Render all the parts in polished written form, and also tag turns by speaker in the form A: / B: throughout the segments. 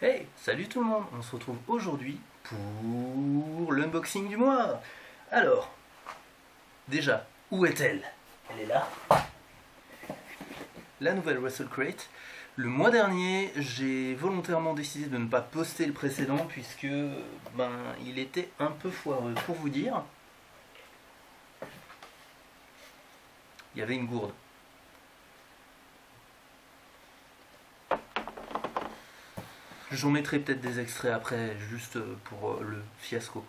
A: Hey, salut tout le monde, on se retrouve aujourd'hui pour l'unboxing du mois. Alors, déjà, où est-elle? Elle est là. La nouvelle Russell Crate. Le mois dernier, j'ai volontairement décidé de ne pas poster le précédent puisque il était un peu foireux. Pour vous dire, il y avait une gourde. J'en mettrai peut-être des extraits après, juste pour le fiasco.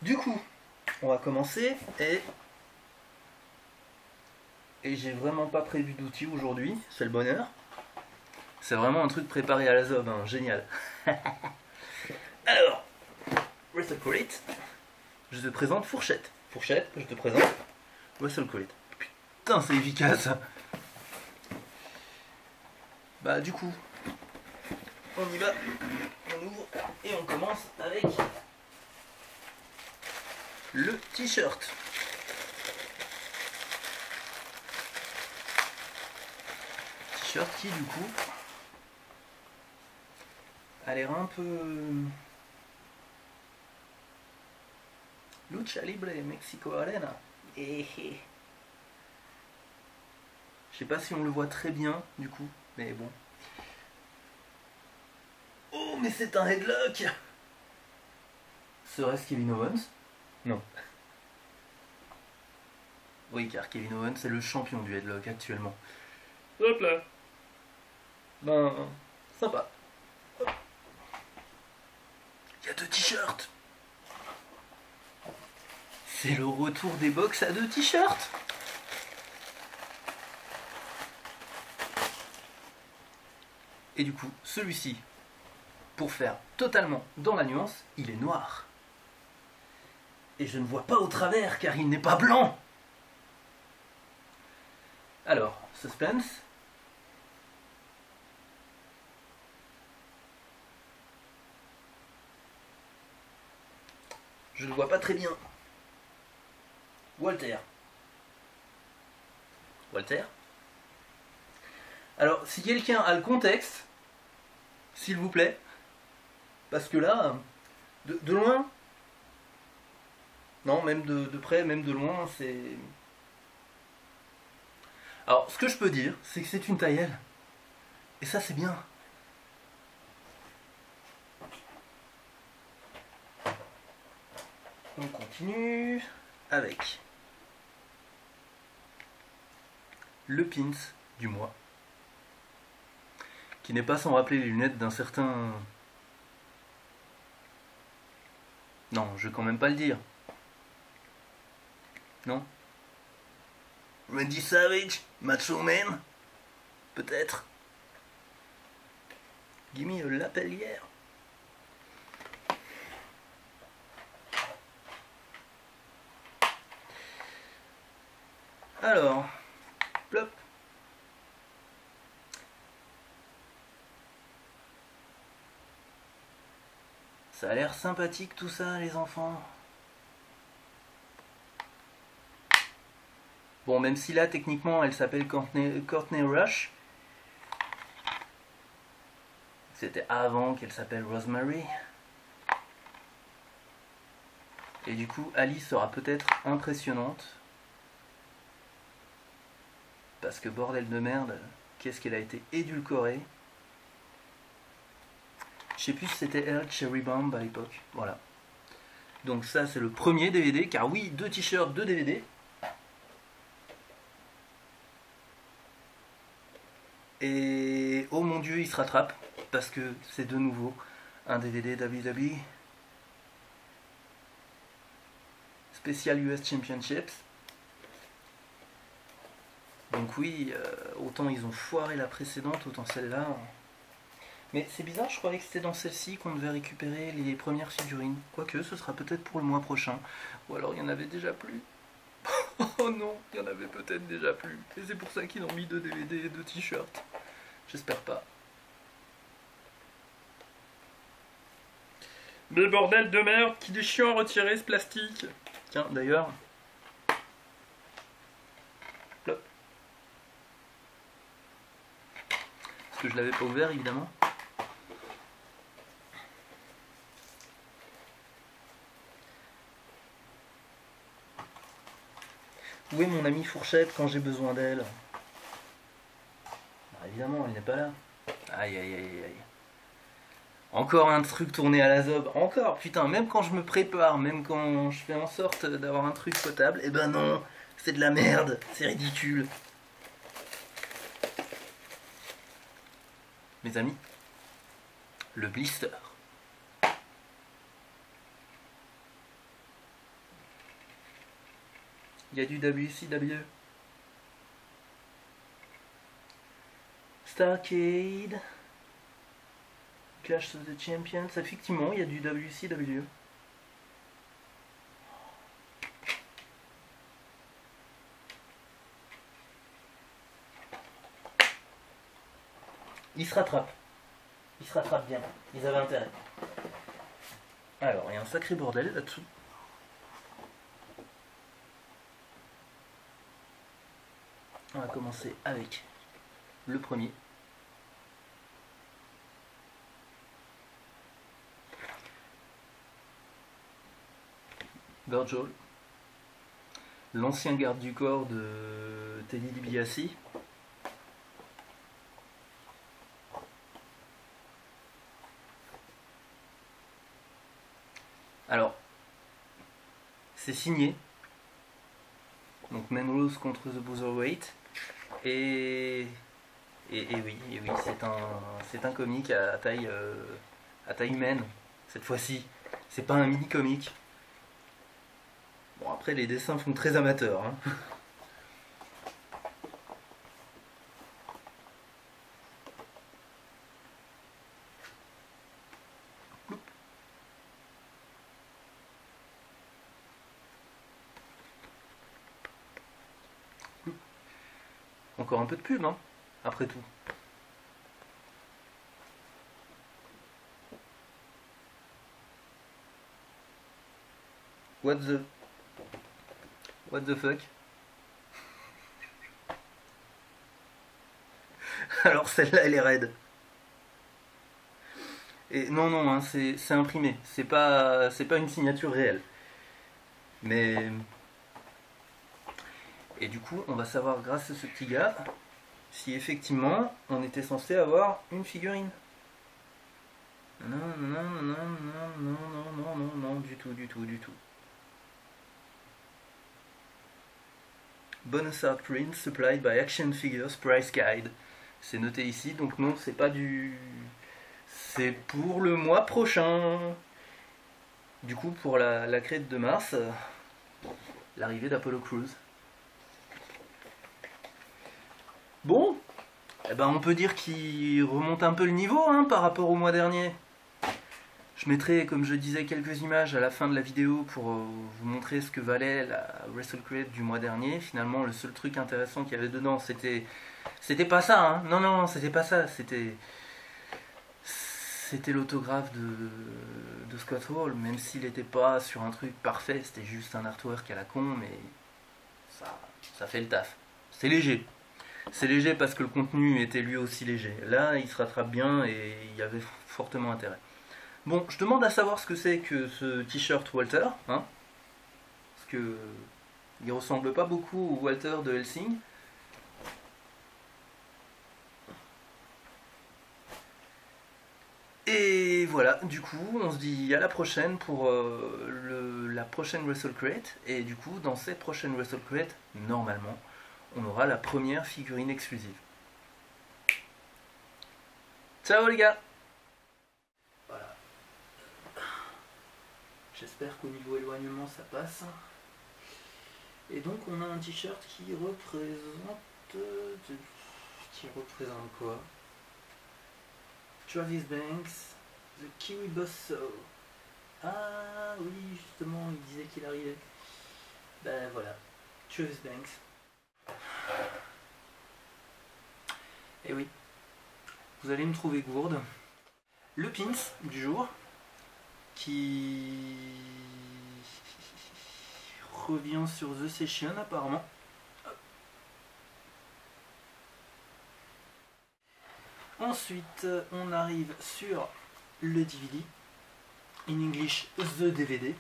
A: Du coup, on va commencer et j'ai vraiment pas prévu d'outils aujourd'hui, c'est le bonheur. C'est vraiment un truc préparé à la zob, hein, génial. Alors, Russell Crate, je te présente Fourchette. Fourchette, je te présente Russell Crate. Putain, c'est efficace. Bah du coup, on y va, on ouvre et on commence avec le t-shirt. T-shirt qui du coup a l'air un peu Lucha Libre Mexico Arena. Je sais pas si on le voit très bien du coup, mais bon. Oh, mais c'est un headlock! Serait-ce Kevin Owens? Non. Oui, car Kevin Owens est le champion du headlock actuellement. Hop là! Sympa. Hop. Il y a 2 t-shirts! C'est le retour des box à 2 t-shirts! Et du coup, celui-ci, pour faire totalement dans la nuance, il est noir. Et je ne vois pas au travers car il n'est pas blanc. Alors, suspense. Je ne le vois pas très bien. Walter. Walter. Alors, si quelqu'un a le contexte, s'il vous plaît, parce que là, de loin, non, même de près, même de loin, c'est... Alors, ce que je peux dire, c'est que c'est une taille. Et ça, c'est bien. On continue avec le pins du mois, qui n'est pas sans rappeler les lunettes d'un certain... Non, je vais quand même pas le dire. Non? Randy Savage? Macho Man? Peut-être? Gimme a Lapellière. Alors, plop. Ça a l'air sympathique tout ça, les enfants. Bon, même si là, techniquement, elle s'appelle Courtney Rush. C'était avant qu'elle s'appelle Rosemary. Et du coup, Alice sera peut-être impressionnante. Parce que bordel de merde, qu'est-ce qu'elle a été édulcorée. Je sais plus si c'était elle, Cherry Bomb à l'époque. Voilà. Donc ça, c'est le premier DVD, car oui, 2 t-shirts, 2 DVD. Et oh mon dieu, il se rattrape, parce que c'est de nouveau un DVD WWE spécial US Championships. Donc oui, autant ils ont foiré la précédente, autant celle-là. Mais c'est bizarre, je croyais que c'était dans celle-ci qu'on devait récupérer les premières figurines. Quoique, ce sera peut-être pour le mois prochain. Ou alors il y en avait déjà plus. Oh non, il y en avait peut-être déjà plus. Et c'est pour ça qu'ils ont mis 2 DVD et 2 t-shirts. J'espère pas. Mais bordel de merde, qu'il est chiant à retirer ce plastique. Tiens, d'ailleurs. Plop. Parce que je l'avais pas ouvert, évidemment. Où est mon amie Fourchette quand j'ai besoin d'elle? Ah, évidemment, elle n'est pas là. Aïe aïe aïe aïe. Encore un truc tourné à la zob. Encore, putain, même quand je me prépare, même quand je fais en sorte d'avoir un truc potable, eh ben non, c'est de la merde, c'est ridicule. Mes amis, le blister. Il y a du WCW. Starcade. Clash of the Champions. Effectivement, il y a du WCW. Ils se rattrapent. Ils se rattrapent bien. Ils avaient intérêt. Alors, il y a un sacré bordel là-dessous. On va commencer avec le premier. Virgil, l'ancien garde du corps de Teddy DiBiase. Alors, c'est signé. Donc Melrose contre The Bruiserweight. Et oui, c'est un comic à taille humaine, cette fois-ci. C'est pas un mini-comic. Bon, après, les dessins font très amateurs. Hein. Encore un peu de pub, hein, après tout. What the fuck? Alors celle-là, elle est raide. Et non, non, hein, c'est imprimé. C'est pas une signature réelle. Mais... Et du coup, on va savoir, grâce à ce petit gars, si effectivement, on était censé avoir une figurine. Non, non, non, non, non, non, non, non, non, non, du tout, du tout, du tout. Bonus art print supplied by Action Figures Price Guide. C'est noté ici, donc non, c'est pas du... C'est pour le mois prochain. Du coup, pour la crête de mars, l'arrivée d'Apollo Crews. Bon, eh ben on peut dire qu'il remonte un peu le niveau hein, par rapport au mois dernier. Je mettrai, comme je disais, quelques images à la fin de la vidéo pour vous montrer ce que valait la WrestleCrate du mois dernier. Finalement, le seul truc intéressant qu'il y avait dedans, c'était pas ça. Hein. Non, non, c'était pas ça. C'était l'autographe de Scott Hall, même s'il n'était pas sur un truc parfait. C'était juste un artwork à la con, mais ça fait le taf. C'est léger. C'est léger parce que le contenu était lui aussi léger. Là, il se rattrape bien et il y avait fortement intérêt. Bon, je demande à savoir ce que c'est que ce t-shirt Walter, hein, parce que il ressemble pas beaucoup au Walter de Helsing. Et voilà, du coup, on se dit à la prochaine pour la prochaine WrestleCrate. Et du coup, dans cette prochaine WrestleCrate, normalement, on aura la première figurine exclusive. Ciao les gars! Voilà. J'espère qu'au niveau éloignement ça passe. Et donc on a un t-shirt qui représente... Qui représente quoi? Travis Banks, The Kiwi Bosso. Ah oui, justement, il disait qu'il arrivait. Ben voilà, Travis Banks. Et oui, vous allez me trouver gourde. Le pins du jour, qui revient sur The Session apparemment. Ensuite, on arrive sur le DVD, in English The DVD,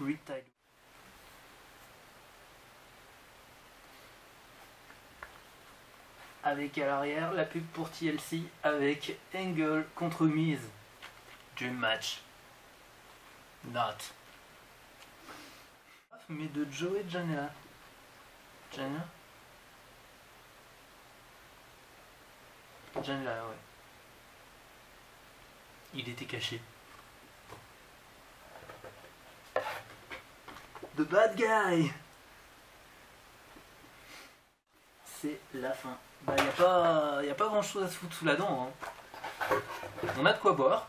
A: Riptide. avec à l'arrière la pub pour TLC avec Angle contre Miz. Dream match. Not. Mais de Joey Janela. Janela, ouais. Il était caché. The bad guy. C'est la fin. Bah y a pas grand chose à se foutre sous la dent. Hein. On a de quoi boire.